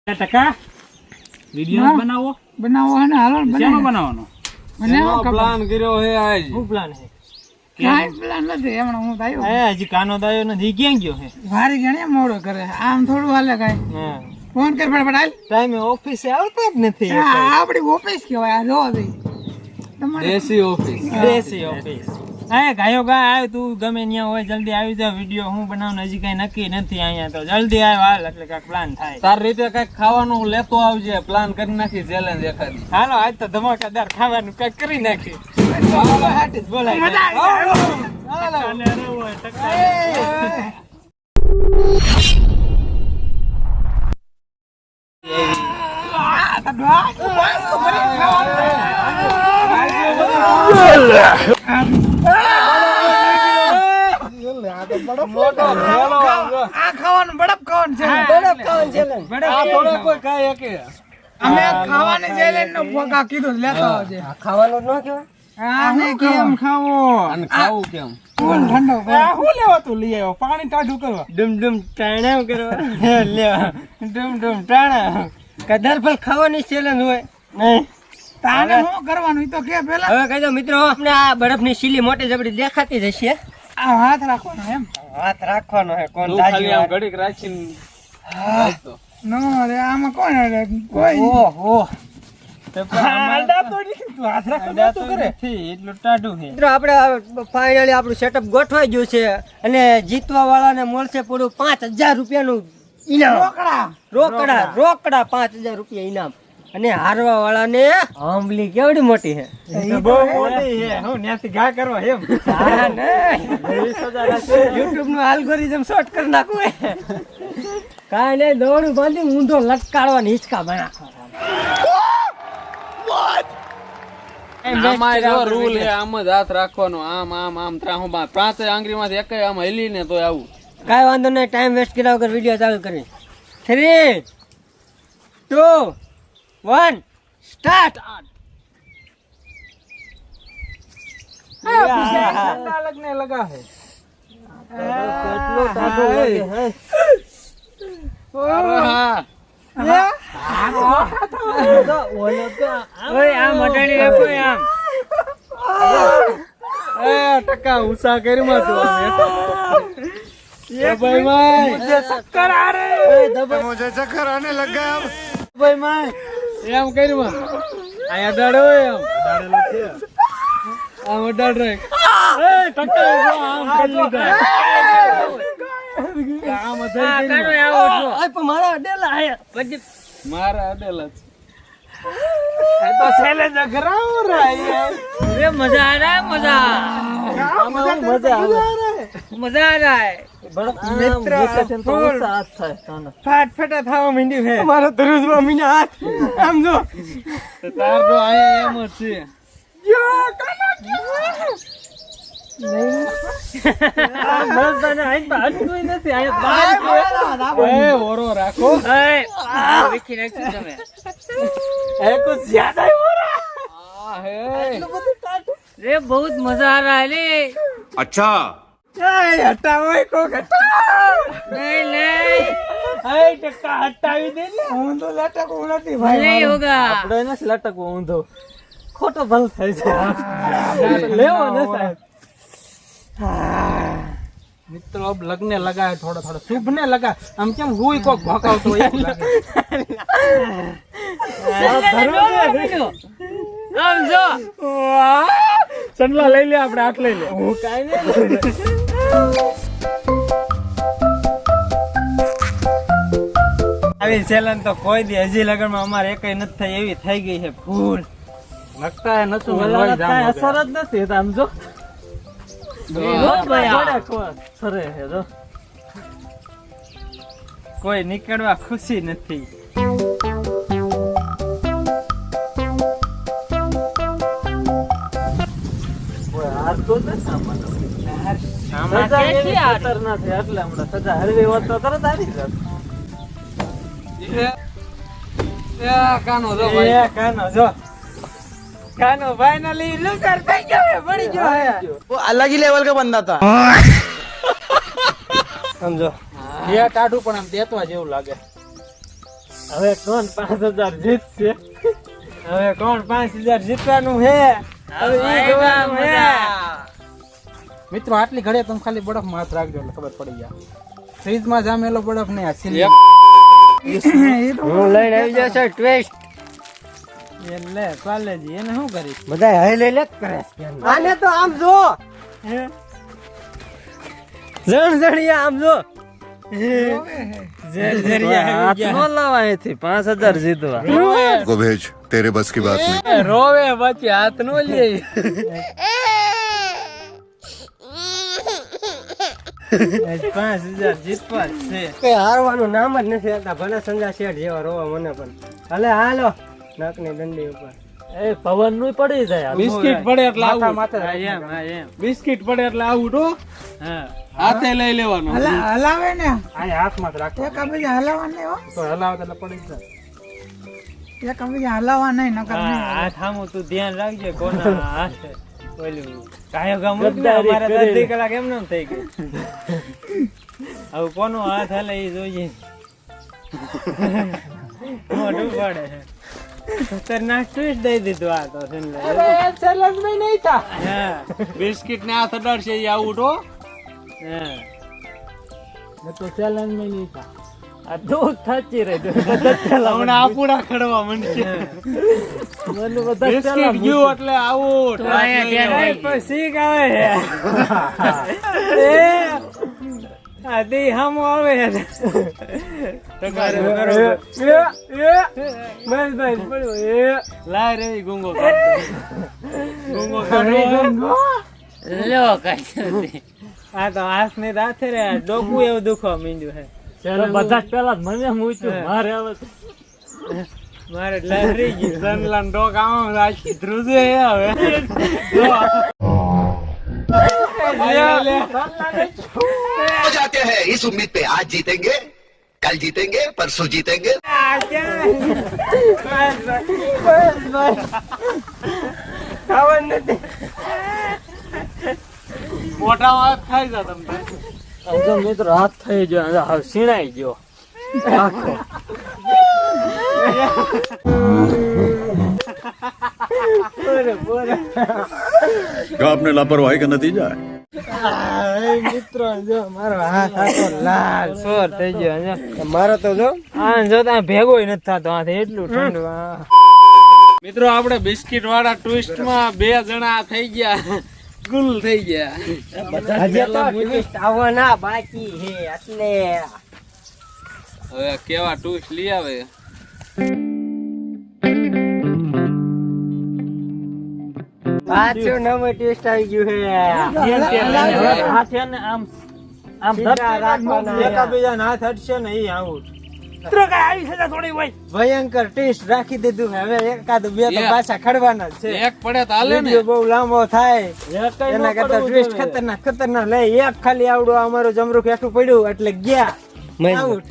ટકા વિડિયો બનાવો અને હાલો શેનો બનાવવાનો બનાવો પ્લાન કર્યો હે આજ શું પ્લાન છે કાઈ પ્લાન નથી હમણાં હું દાયો હજી કાનો દાયો નથી ક્યાં ગયો છે વારી ગણે મોડો કરે આમ થોડું હાલે કાઈ ફોન કર ફટાફટ હાલ ટાઈમે ઓફિસે આવતા જ નથી આપણી ઓફિસ કહેવાય આ જોવા દે તમારે દેશી ઓફિસ હા ગાયો ગા આવ તું ગમે ત્યાં હોય જલ્દી આવી જા વિડિયો હું બનાવવાનું હજી કઈ નક્કી નથી અહીંયા તો જલ્દી આવ હાલ એટલે કાંઈક પ્લાન થાય તાર રીતે કઈક ખાવાનું લેતો આવજે પ્લાન કરી નાખી ચેલેન્જ એખાદી હાલો આજ તો ધમાકાદાર ખાવાનું કઈક કરી નાખી બોલાય આ ખાવાનું બડપ ખાવાનું છે અમે ખાવાની ચેલેન્જ નો ફોકા કીધું લેતો આવજે ખાવાનું ન કહેવાય આને કેમ ખાવો અને ખાવું કેમ ફૂલ ઠંડો હું લેવા તું લઈ આવ્યો પાણી ટાઢું કરવા ડુમ ટાણા કરવા લે ડુમ ટાણા કદર પર ખાવાની ચેલેન્જ હોય નહીં તાને શું કરવાનું ઈ તો કે પેલા હવે કહી દો મિત્રો આપણે આ બરફની સીલી મોટી જબડી દેખાતી જ હશે આ હાથ રાખવાનો એમ હાથ રાખવાનો હે કોણ તું ખાલી આમ ઘડીક રાખીને રાખતો. નો રે આમાં કોણ રે કોઈ ઓહો મિત્રો આપણે ફાઇનલી આપણું સેટઅપ ગોઠવાઈ ગયું છે અને જીતવા વાળાને મળશે પૂરું 5000 રૂપિયાનું ઇનામ રોકડા 5000 રૂપિયા ઇનામ અને હારવા વાળાને આંબલી કેવડી મોટી છે બહુ મોટી છે હું ન્યાથી ઘા કરવા એમ યુટ્યુબ નું આલ્ગોરિધમ શોર્ટ કરી નાખું કાંઈ નહીં દોડું બાંધી ઊંધો લટકાડવાની હિંચકા બનાવવા આમાં જો રૂલ હે આમ જ હાથ રાખવાનો આમ ત્રાહું બા પાંચે આંગળીમાંથી એકય આમ હેલી ને તો આવું કાંઈ વાંધો નહીં ટાઈમ વેસ્ટ કર્યા વગર વિડીયો ચાલુ કરી 3 2 1 સ્ટાર્ટ લગા છે ટકા ઉષા કરીમાં તું मुझे चक्कर आ रहे मुझे चक्कर आने लग गया अब ભાઈ માં એમ કરીમાં અહીંયા અડાડો એમ અડાડેલો છે આમ અડાડ રે ટકા આમ કરી લીધા આમ મારા અડેલા પછી મારા અડેલા છે तो चैलेंज कराओ रहा अरे मजा आ रहा है मजा आ रहा है मित्र फूल फाट फटा था मिंडी है हमारा दरुज में मिना हाथ हम जो તાર તો આયા એમ જ છે यो काना बस बने आइन बात कोई नहीं आया बात એ ઓરો રાખો विकी रख તમે है कुछ ज्यादा ही हो रहा આ હે रे बहुत मजा आ रहा है रे अच्छा है हटाओ को हटा नहीं नहीं है टक्का हटावी दे ने હું તો લટક ઉડતી ભાઈ नहीं होगा આપણે ને લટક ઊંધો ખોટો ભલ થાય છે લેવો ને સાહેબ મિત્રો અબ લગને લગા है थोड़ा थोड़ा शुभ ने लगा हम કેમ હુઈ કોક ભોકાવતો હોય એવું લાગે हम जो ચંદલા લઈ લે આપણે હાથ લઈ લે હું કાઈ નહીં આવી ચેલેન્જ તો કોઈ દી હજી લગનમાં અમારે એકય નથી થઈ એવી થઈ ગઈ છે ફૂલ लगता है नसु અસર જ નથી આમ જો સરે છે જો કોઈ નીકળવા ખુશી નથી કાનો ફાઇનલી લૂઝર થઈ ગયો પડી ગયો હે वो अलग ही लेवल का बंदा था સમજો ये टाटू पण आम देतवा जेवू लागे હવે કોણ 5000 જીતશે? હવે કોણ 5000 જીતવાનું છે? હવે ઈ જોવાનું છે. મિત્રો આટલી ઘડે તમે ખાલી બરફમાં હાથ રાખજો એટલે ખબર પડી જાય. ફ્રીજમાં જામેલો બરફ ને આ સિલ્લી હું લઈને આવી જશે ટ્વિસ્ટ. એટલે કોલેજી એને શું કરી? બધા હે લે કરે આને તો આમ જો જણજણિયા આમ જો को भेज तेरे बस की बात नहीं। રોવે પછી હાથ નો લે. 5000 જીતવા છે. કઈ હારવાનું નામ જ નથી આવતા. ભલે સંજા શેઠ જેવા રોવા મને પણ. હાલે હાલો નાકની દંડી ઉપર. પવન નું પડી જાય. બિસ્કિટ પડે એટલે આવું. બિસ્કિટ પડે એટલે આવું તો હાથે લઈ લેવાનું. હલાવે ને હાથમાં જ રાખો. એક બીજા હલાવવા નહીં હો. તો હલાવત એટલે પડી જાય. એક બીજા હલાવવા નહીં નકર નહીં. હાથ આમું તું ધ્યાન રાખજે કોના હાથે. ઓલું કાયો ગામ અમારે 10 કલાક એમ ન થઈ ગઈ. હવે કોનો હાથ હલે એ જોઈએ. મોઢું પડે. ખતરનાક ટ્વિસ્ટ દઈ દીધું આ તો ચેલેન્જ માં નહીં થા. બિસ્કિટ ને હાથ અડાડશે એ આવું તો તો ચેલેન્જ માં નહીં થા. આ દૂધ થાચી રહે હમણાં આપુડા ખડવા મંડશે. બિસ્કિટ ગયું એટલે આવું પછી આવે આદી હમ આવે લાય રે ગુંગો ગુંગો આ તો હાથ ને રાથે રે ડોકું એવું દુખવા માંડ્યું છે. બધા પેલા મને મૂચ્યું મારે આવે મારે લહેરી ગયું સનલાન ડોક આમ રાખી ધ્રુજે હવે हो जाते हैं इस उम्मीद पे आज जीतेंगे कल जीतेंगे परसों जीतेंगे। મોટા વાત થાય છે તમને. જો મિત્રો હાથ થઈ ગયો સીણાઈ ગયો આખો. आपने लापरवाही का नतीजा है। મિત્રો જો મારો હાથ આખો લાલ સોર થઈ ગયો. મારો તો જો આ જોતા ભેગો નથી થતો હાથ એટલું ઠંડુ. મિત્રો આપણે બિસ્કિટ વાળા ટ્વિસ્ટ માં 2 જણા થઈ ગયા ગુલ થઈ ગયા. હજી તો ટ્વિસ્ટ આવવાના બાકી છે એટલે હવે કેવા ટ્વિસ્ટ લઈ આવે. પાછું નવું ટ્વિસ્ટ આવી ગયું છે. આમ રાખવાના. એકાબીજા હાથ હટશે ને એ આવું ભયંકર ટેસ્ટ રાખી દીધું. હવે એકાદ બે તો પાછા ખડવાના છે. એક પડે તો હાલે ને. બહુ લાંબો થાય એના કરતા ટ્વિસ્ટ ખતરનાક ખતરનાક લઈ એક ખાલી આવડું અમારું જમરૂખ એટલું પડ્યું એટલે ગયા આઉટ.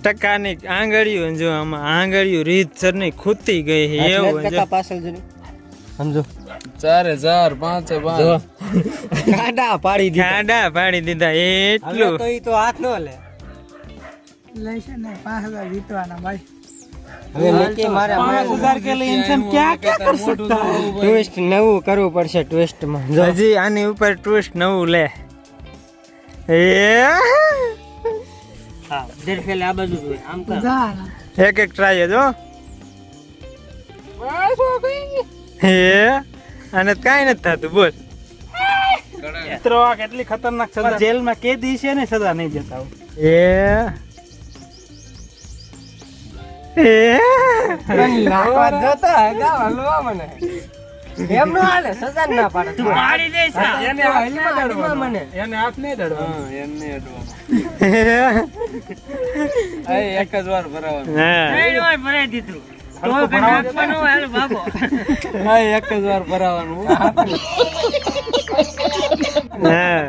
ટકાની આંગળીઓ જો આમાં આંગળીઓ રીતસર ની ખૂતી ગઈ છે એવું પાછળ જોઈ સમજો 4000 5 ગાડા પાડી દીધા. ગાડા પાડી દીધા એટલું. તો ઈ તો હાથ નો લે. લઈશે ને 5000 જીતવાના ભાઈ. હવે નક્કી મારે 5000 के लिए इंसान क्या क्या कर सकता है. ટ્વિસ્ટ નવું કરવું પડશે. ટ્વિસ્ટ માં જો હજી આની ઉપર ટ્વિસ્ટ નવું લે. એ હા દર ફેલે આ બાજુ જોઈ આમ કર. જા એક એક ટ્રાય જો. હે અને કાઈ નથી થતું બોલ. મિત્રો આ કેટલી ખતરનાક સજા. જેલમાં કેદી છે ને સજા નહીં જતા. લાકવા જોતા ગાવા લોવા મને એમ નો હાલે. સજા ના પાડે તું પાડી દે છે એને હાથમાં મને એને હાથ નહીં દડવાનો. હા એને અડવાનો. એ એક જ વાર ભરાવાનું. હા ત્રણ વાર ભરાઈ દીધું તો કે નાખવાનું હાલ બાબો. હા એક જ વાર ભરાવાનું. હા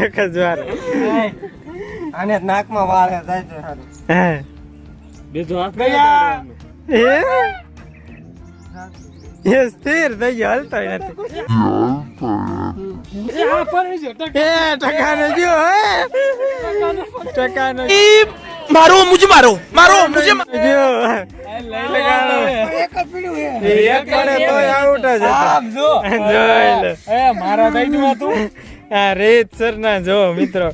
એક જ વાર. આને નાકમાં વાળે જાય તો સારું. હા બીજો હાથ ગયા. એ સ્થિર થઈ ગયો હલતો નથી. ટકાને જો ટકાને मारो मुझे मारो मारो मुझे એક પડે તોય આઉટ જ હતો. જોઈ લે. મારા સાઈડમાં તું આ રીતસર ના જો મિત્રો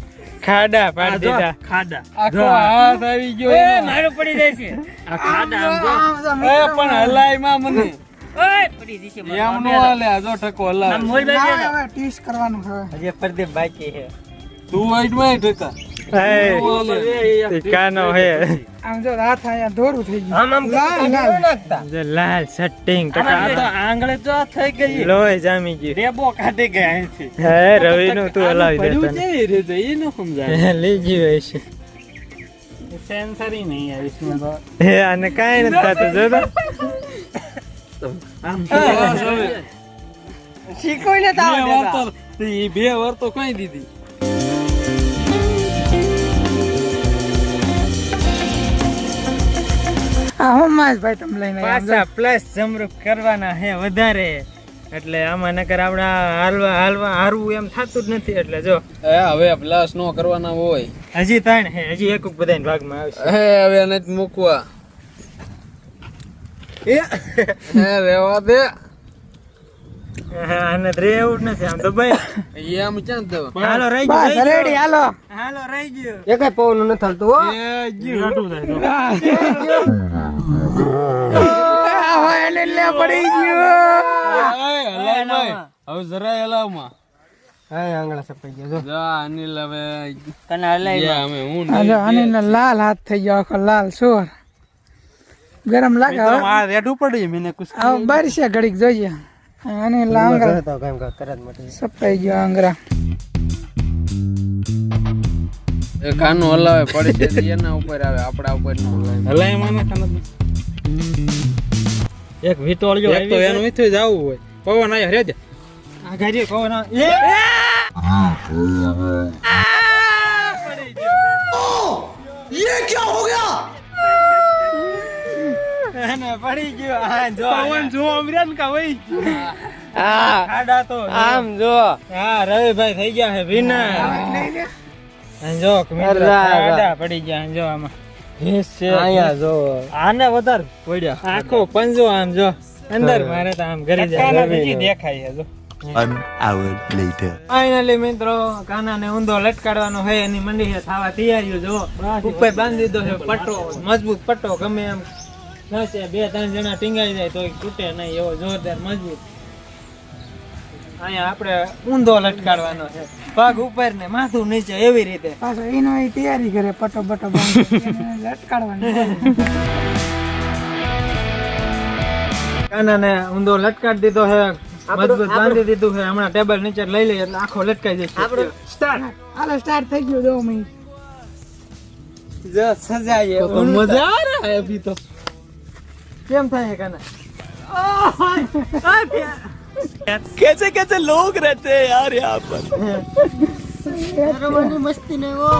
ખાડા પાડી દીધા. આખો હાથ આવી ગયો એનો. મારું પડી જાય છે આ ખાડા આમ જો. પણ હલાય માં મને ઓય પડી જશે એમ નો હાલે. આ જો ટકો હલાવે. હવે ટીસ કરવાનું હવે હજી પ્રદીપ બાકી છે તું વાઈટ માં ટકા એ કાનો હે આમ જો હાથ અહીંયા દોરું થઈ ગયું આમ નાખતા જો લાલ સટિંગ આ તો આંગળે તો થઈ ગઈ. લોહી જામી ગયું. રેબો કાઢી ગયા અહીંથી. હે રવિ નું તું હલાવી પડ્યું દેતા કેવી રીતે એ ન સમજાય. લઈ ગયું હશે. સેન્સરી નહીં આવીશ ને તો. હે આને કાંઈ નથી થતું જો તો. આમ શીખોઈ ને તાવ દેતા બે વાર તો કઈ દીધી. હા હું માસ ભાઈ તમે લઈને આવ્યા. પાછા પ્લસ જમરૂક કરવાના હે વધારે એટલે આમાં નકર આપડા હારવું એમ થતું જ નથી. એટલે જો હવે પ્લસ નો કરવાના હોય. હજી ત્રણ હે હજી એક બધાના ભાગમાં આવશે. હવે નથી મૂકવા. રેવા દે. આને રે એવું જ નથી આમ તો ભાઈ એમ ક્યાં દેવા. હાલો રહી બસ ગયું રેડી હાલો હાલો રહી ગયું. એકે પવન ન થતું હો એને લે પડી ગયો હવે જરાય હલાવમાં. હા આંગળા સપાઈ ગયો જો જા અનિલ હવે કના હલાઈ અમે હું આ જો આને લાલ હાથ થઈ ગયો આખો લાલ સોર ગરમ લાગે હવે આ રેડું પડી મને કુછ હવે બારીશે ઘડીક જોઈએ આને લાંગરા તો કામ કરત માટે સપાઈ ગયો આંગરા એ કાનો હલાવે પડી છે એના ઉપર આવે આપડા ઉપર નો હલાય મને કાનો. એક વિટોળ્યો એક તો એનું ઈથું જ આવવું હોય. પવન આયા રે દે. આ ગાડી કોણ એ અને પડી ગયો. હા જો પવન જો અમરેન કા વઈ. હા ખાડા તો આમ જો હા રવિભાઈ થઈ ગયા છે વિના. અને જો મિત્રો ખાડા પડી ગયા જો આમાં ભેંસ છે અહીંયા જો આને વધારે પડ્યા. આખો પંજો આમ જો અંદર મારે તો આમ ઘરી જાય દેખાય છે જો. An hour later. ફાઇનલી મિત્રો કાનાને ઊંધો લટકાડવાનો છે એની મંડી છે થવા તૈયારીઓ જો ઉપર બાંધી દીધો છે પટ્ટો મજબૂત પટ્ટો ગમે એમ નસે બે ત્રણ જણા ટીંગાઈ જાય તો તૂટે નહીં એવો જોરદાર મજબૂત. અહીંયા આપણે ઊંધો લટકાડવાનો છે પગ ઉપર ને માથું નીચે એવી રીતે. પાછો એનો એ તૈયારી કરે પટો બટો બાંધી લટકાડવાની કાનાને ઊંધો લટકાડી દીધો છે મજબૂત બાંધી દીધું છે. હમણાં ટેબલ નીચે લઈ લઈએ એટલે આખો લટકાઈ જશે. સ્ટાર્ટ હાલો સ્ટાર્ટ થઈ ગયું 2 મિનિટ જો સજાઈએ તો મજા આ રહા હે અભી તો. કેમ થાય કાના कैसे कैसे लोग रहते हैं यार यहाँ पर મસ્તી ને ઓ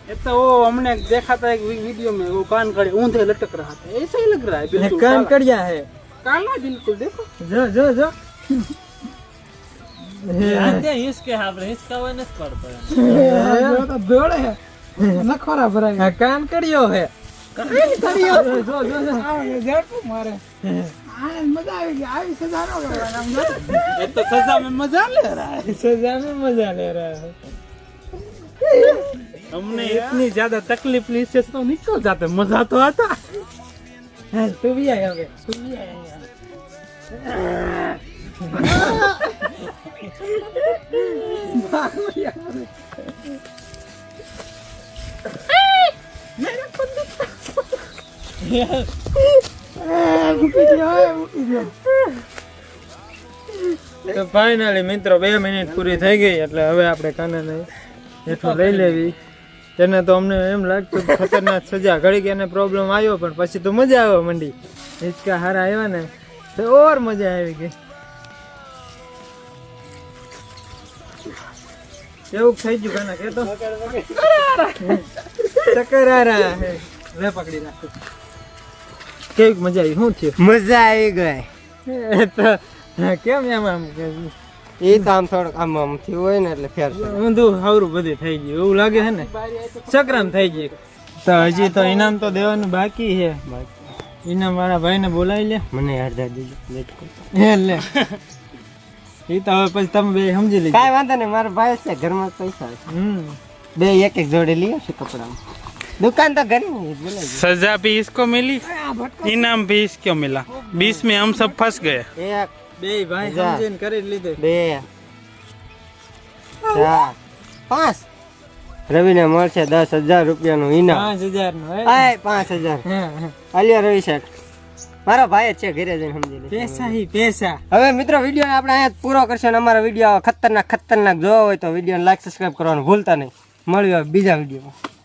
ये तो वो हमने देखा था एक वीडियो में वो कान खड़े ऊंधे लटक रहा था ऐसा ही लग रहा है बिल्कुल કાન કડિયા હે काला बिल्कुल देखो જો જો જો દોડે નખોરા ભરાય આ કાન કડિયો હે ઝડપું મારે આ મજા આવી ગઈ આવી સજા નો કરવાની આમ જો ये तो सजा में मजा ले रहा है सजा में मजा ले रहा है. हमने इतनी ज्यादा तकलीफ ली इससे तो निकल जाते मजा तो आता. हाँ, तू भी आया होगा तू भी आया તો ફાઇનલી મિત્રો 2 મિનિટ પૂરી થઈ ગઈ એટલે હવે આપણે કાનાને હેઠું લઈ લેવી. તેને તો અમને એમ લાગતું કે ખતરનાક સજા ઘડી કે એને પ્રોબ્લેમ આવ્યો પણ પછી તો મજા આવવા માંડી. હિંચકા હારા આવ્યા ને તો ઓર મજા આવી ગઈ. એવું થઈ ગયું કાના કે તો ચક્કર આ રહ્યા હે. લે પકડી રાખો. કેવી મજા આવી શું થયું? મજા આવી ગઈ એ તો કેમ એમ આમ એ તો આમ થોડુંક આમ થયું હોય ને એટલે ફેર છે. ઊંધું હાવરું બધું થઈ ગયું એવું લાગે છે ને સક્રામ થઈ ગયું તો હજી તો ઇનામ તો દેવાનું બાકી છે ઇનામ વાળા ભાઈને બોલાવી લે મને અડધા દીજો હે લે એ તો હવે પછી તમે બે સમજી લીધું કાંઈ વાંધો નહીં, મારા ભાઈ છે ઘરમાં પૈસા છે. બે એક એક જોડે લઈએ છે કપડા. दुकान तो घर में है. सजा भी इसको मिली, इनाम भी इसको मिला, बीच में हम सब फंस गए. एक બે ભાઈ સમજીને કરી લીધું. 2 4 5 રવિને મળશે 10,000 રૂપિયાનું ઇનામ. 5,000 નું આય 5,000 આલિયા રવિ શેઠ મારો ભાઈ જ છે, ઘરે જઈને સમજી લે. પૈસા હી પૈસા. હવે મિત્રો વિડીયો આપણે અહીંયા પૂરો કરશું અને અમારો વિડીયો ખતરનાક જોવો હોય તો વિડીયોને લાઈક સબસ્ક્રાઇબ કરવાનું ભૂલતા નહીં. મળ્યું બીજા વિડીયોમાં.